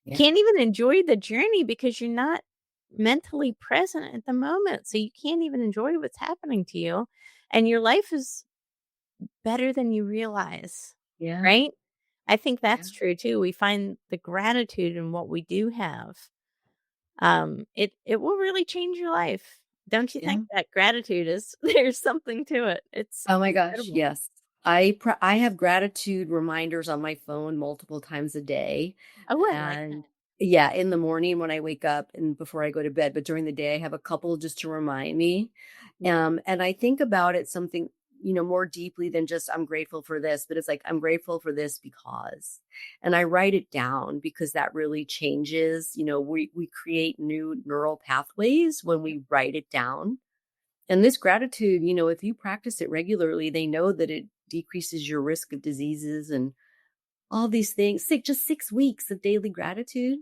You Yeah. can't even enjoy the journey because you're not mentally present at the moment. So you can't even enjoy what's happening to you. And your life is better than you realize, Yeah. right? I think Yeah. that's true too. We find the gratitude in what we do have. It will really change your life. Don't you think Yeah. that gratitude is there's something to it? It's Oh my gosh. incredible. Yes. I have gratitude reminders on my phone multiple times a day. Oh, I like And that. Yeah, in the morning when I wake up and before I go to bed, but during the day I have a couple just to remind me. And I think about it something, more deeply than just I'm grateful for this, but it's like I'm grateful for this because. And I write it down because that really changes, we create new neural pathways when we write it down. And this gratitude, if you practice it regularly, they know that it decreases your risk of diseases and all these things. Just 6 weeks of daily gratitude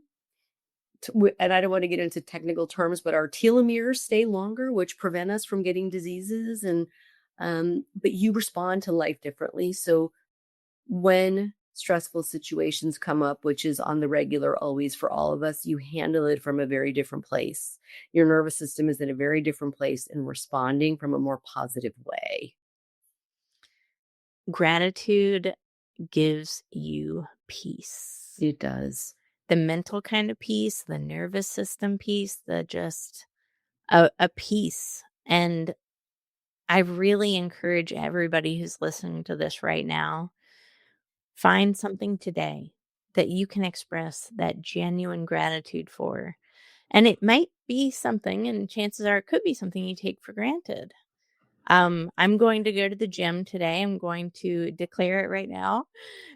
and I don't want to get into technical terms, but our telomeres stay longer, which prevent us from getting diseases. And but you respond to life differently. So when stressful situations come up, which is on the regular always for all of us, you handle it from a very different place. Your nervous system is in a very different place and responding from a more positive way. Gratitude gives you peace. It does. The mental kind of peace, the nervous system peace, the just a peace. And I really encourage everybody who's listening to this right now, find something today that you can express that genuine gratitude for. And it might be something, and chances are it could be something you take for granted. I'm going to go to the gym today. I'm going to declare it right now.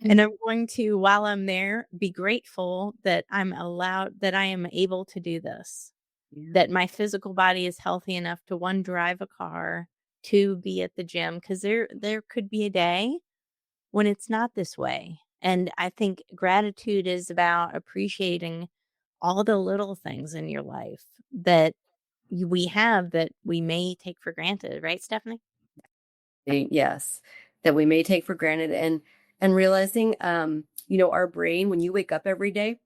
And I'm going to, while I'm there, be grateful that that I am able to do this, Yeah. that my physical body is healthy enough to one, drive a car, two, be at the gym. Cause there could be a day when it's not this way. And I think gratitude is about appreciating all the little things in your life that we have that we may take for granted. Right, Stephanie? Yes, that we may take for granted and realizing our brain when you wake up every day,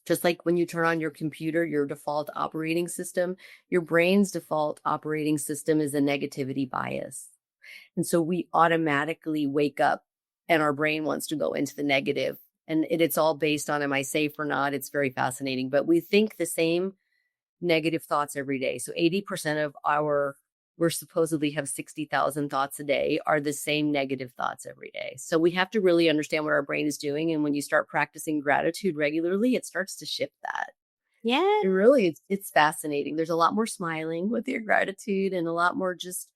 just like when you turn on your computer, your default operating system, your brain's default operating system is a negativity bias. And so we automatically wake up and our brain wants to go into the negative. And it's all based on am I safe or not? It's very fascinating. But we think the same negative thoughts every day. So 80% of we're supposedly have 60,000 thoughts a day are the same negative thoughts every day. So we have to really understand what our brain is doing. And when you start practicing gratitude regularly, it starts to shift that. Yeah. It's fascinating. There's a lot more smiling with your gratitude and a lot more just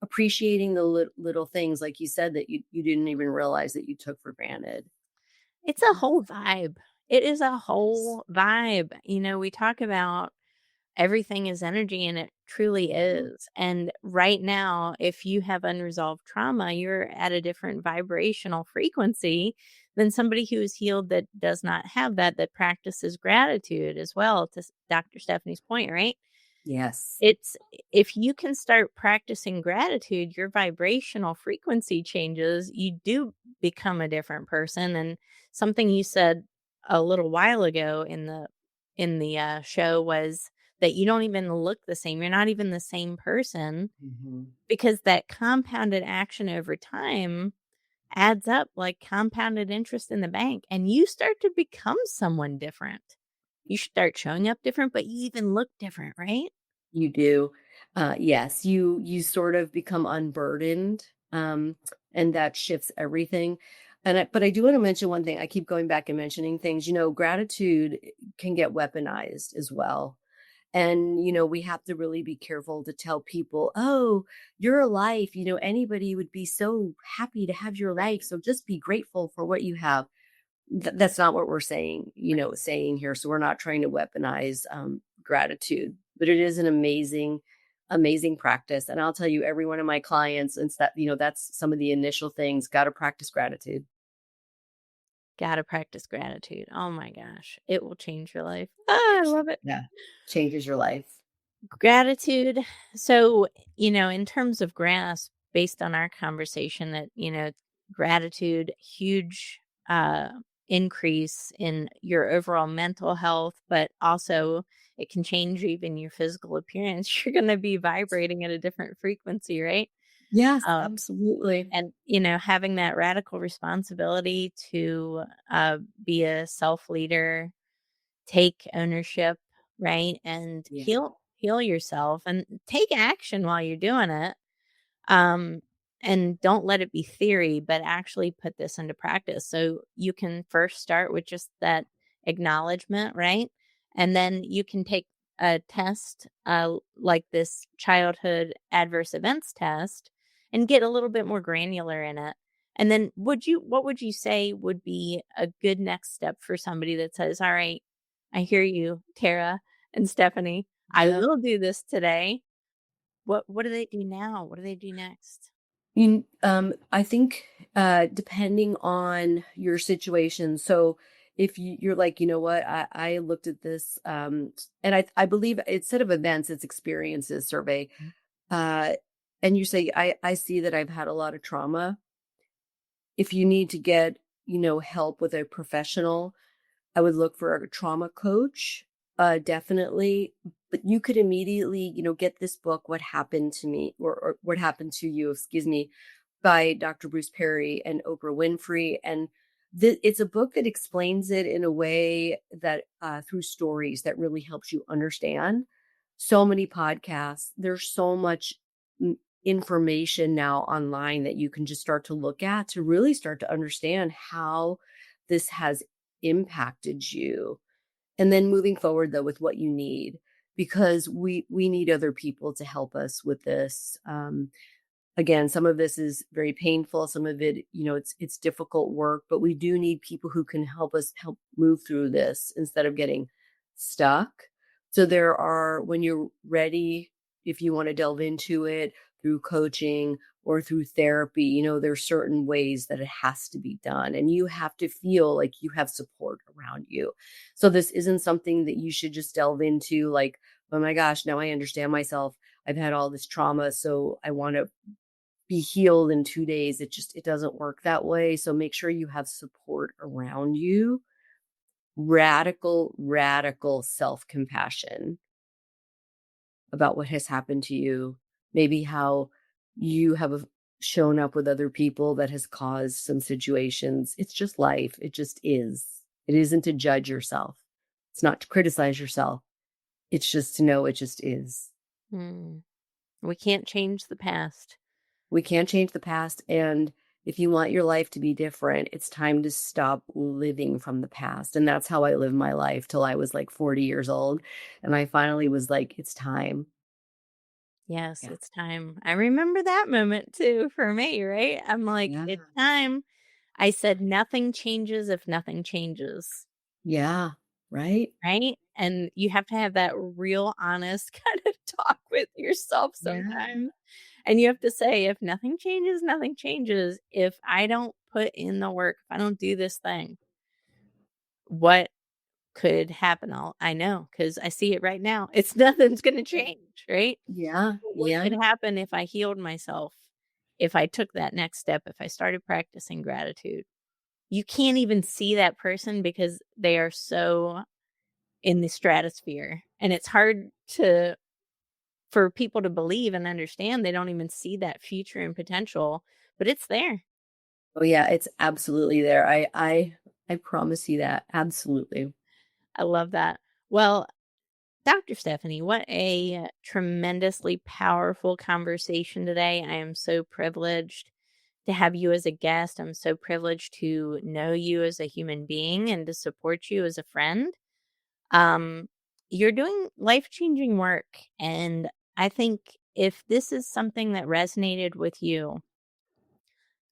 appreciating the little things, like you said, that you didn't even realize that you took for granted. It's a whole vibe. It is a Yes. whole vibe. We talk about everything is energy, and it truly Mhm. is. And right now, if you have unresolved trauma, you're at a different vibrational frequency than somebody who is healed that does not have that, that practices gratitude as well, to Dr. Stephanie's point, right? Yes. It's if you can start practicing gratitude, your vibrational frequency changes, you do become a different person. And something you said a little while ago in the show was that you don't even look the same. You're not even the same person Mhm. because that compounded action over time adds up like compounded interest in the bank, and you start to become someone different. You start showing up different, but you even look different, right? You do. Yes, you sort of become unburdened, and that shifts everything. But I do want to mention one thing. I keep going back and mentioning things. Gratitude can get weaponized as well. And, we have to really be careful to tell people, oh, your life, anybody would be so happy to have your life. So just be grateful for what you have. That's not what we're saying here. So we're not trying to weaponize gratitude, but it is an amazing, amazing practice. And I'll tell you, every one of my clients, and that's some of the initial things. Got to practice gratitude. Gotta practice gratitude. Oh my gosh. It will change your life. Ah, I love it. Yeah, changes your life. Gratitude. So, in terms of grasp, based on our conversation, that, gratitude, huge increase in your overall mental health, but also it can change even your physical appearance. You're going to be vibrating at a different frequency, right? Yes, Um, absolutely. and, having that radical responsibility to be a self leader, take ownership, right? And Yeah. heal yourself and take action while you're doing it. Um and don't let it be theory, but actually put this into practice. So you can first start with just that acknowledgement, right? And then you can take a test like this childhood adverse events test and get a little bit more granular in it. And then what would you say would be a good next step for somebody that says, "All right, I hear you, Tara and Stephanie. I Yeah. will do this today." What do they do now? What do they do next? I think depending on your situation. So if you're like, you know what, I looked at this, and I believe instead of events, it's experiences survey. Uh, and you say, I see that I've had a lot of trauma. If you need to get, help with a professional, I would look for a trauma coach, definitely. But you could immediately, get this book, What Happened to Me, or What Happened to You, excuse me, by Dr. Bruce Perry and Oprah Winfrey. And it's a book that explains it in a way that through stories that really helps you understand. So many podcasts. There's so much information now online that you can just start to look at to really start to understand how this has impacted you. And then moving forward though with what you need, because we need other people to help us with this. Again, some of this is very painful, some of it, it's difficult work, but we do need people who can help us help move through this instead of getting stuck. So there are, when you're ready, if you want to delve into it through coaching or through therapy, there's certain ways that it has to be done, and you have to feel like you have support around you. So this isn't something that you should just delve into like, oh my gosh, now I understand myself. I've had all this trauma, so I want to be healed in 2 days. It doesn't work that way. So make sure you have support around you. Radical self-compassion about what has happened to you. Maybe how you have shown up with other people that has caused some situations. It's just life. It just is. It isn't to judge yourself. It's not to criticize yourself. It's just to know it just is. Hmm. We can't change the past. We can't change the past. And if you want your life to be different, it's time to stop living from the past. And that's how I lived my life till I was like 40 years old. And I finally was like, it's time. Yes, Yeah. it's time. I remember that moment too for me, right? I'm like, Yeah. it's time. I said, nothing changes if nothing changes, Yeah. Right. right? And you have to have that real honest kind of talk with yourself Yeah. sometimes. And you have to say, if nothing changes, nothing changes. If I don't put in the work, if I don't do this thing, what could happen? I know because I see it right now. It's nothing's going to change, right? Yeah. What Yeah. could happen if I healed myself? If I took that next step, if I started practicing gratitude, you can't even see that person because they are so in the stratosphere. And it's hard for people to believe and understand. They don't even see that future and potential, but it's there. Oh yeah. It's absolutely there. I promise you that. Absolutely. I love that. Well, Dr. Stephanie, what a tremendously powerful conversation today. I am so privileged to have you as a guest. I'm so privileged to know you as a human being and to support you as a friend. Um, you're doing life-changing work, and I think if this is something that resonated with you,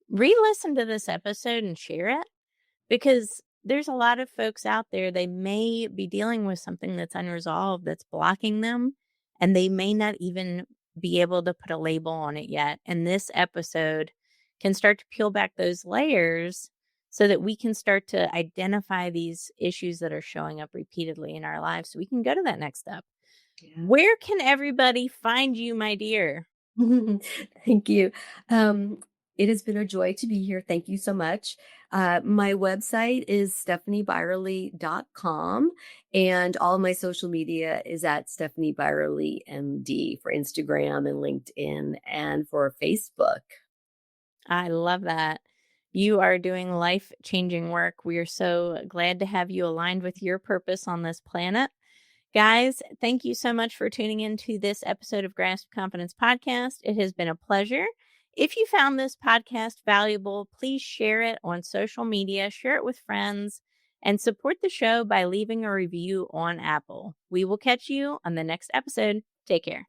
re-listen to this episode and share it because there's a lot of folks out there, they may be dealing with something that's unresolved, that's blocking them, and they may not even be able to put a label on it yet. And this episode can start to peel back those layers so that we can start to identify these issues that are showing up repeatedly in our lives so we can go to that next step. Yeah. Where can everybody find you, my dear? Thank you. Um, it has been a joy to be here. Thank you so much. My website is stephaniebyerly.com, and all my social media is at Stephanie Byerly MD for Instagram and LinkedIn and for Facebook. I love that. You are doing life changing work. We are so glad to have you aligned with your purpose on this planet. Guys, thank you so much for tuning into this episode of Grasp Confidence Podcast. It has been a pleasure. If you found this podcast valuable, please share it on social media, share it with friends, and support the show by leaving a review on Apple. We will catch you on the next episode. Take care.